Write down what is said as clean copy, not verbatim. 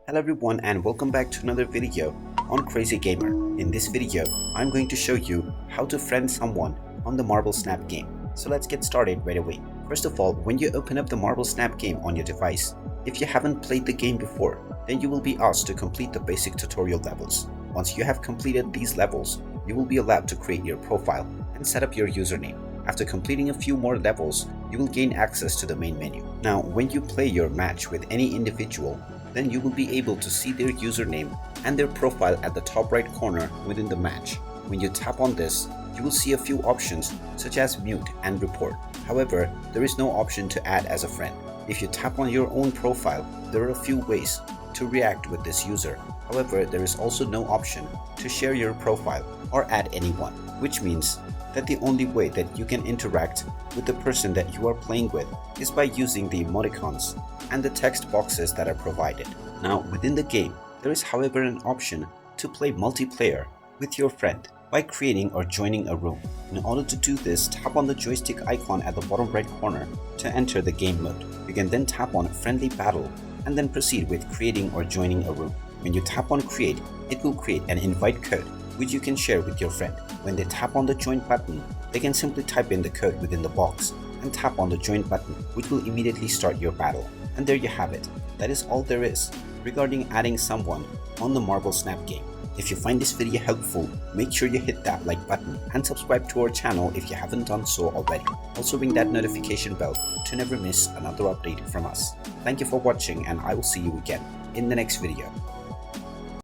Hello everyone and welcome back to another video on Crazy Gamer. In this video, I'm going to show you how to friend someone on the Marble Snap game. So let's get started right away. First of all, when you open up the Marble Snap game on your device, if you haven't played the game before, then you will be asked to complete the basic tutorial levels. Once you have completed these levels, you will be allowed to create your profile and set up your username. After completing a few more levels, you will gain access to the main menu. Now, when you play your match with any individual, then you will be able to see their username and their profile at the top right corner within the match. When you tap on this, you will see a few options such as mute and report. However, there is no option to add as a friend. If you tap on your own profile, there are a few ways to react with this user. However, there is also no option to share your profile or add anyone, which means that the only way that you can interact with the person that you are playing with is by using the emoticons and the text boxes that are provided. Now, within the game, there is however an option to play multiplayer with your friend by creating or joining a room. In order to do this, tap on the joystick icon at the bottom right corner to enter the game mode. You can then tap on Friendly Battle and then proceed with creating or joining a room. When you tap on Create, it will create an invite code which you can share with your friend. When they tap on the join button, they can simply type in the code within the box and tap on the join button, which will immediately start your battle. And there you have it. That is all there is regarding adding someone on the Marble Snap game. If you find this video helpful, make sure you hit that like button and subscribe to our channel if you haven't done so already. Also ring that notification bell to never miss another update from us. Thank you for watching and I will see you again in the next video.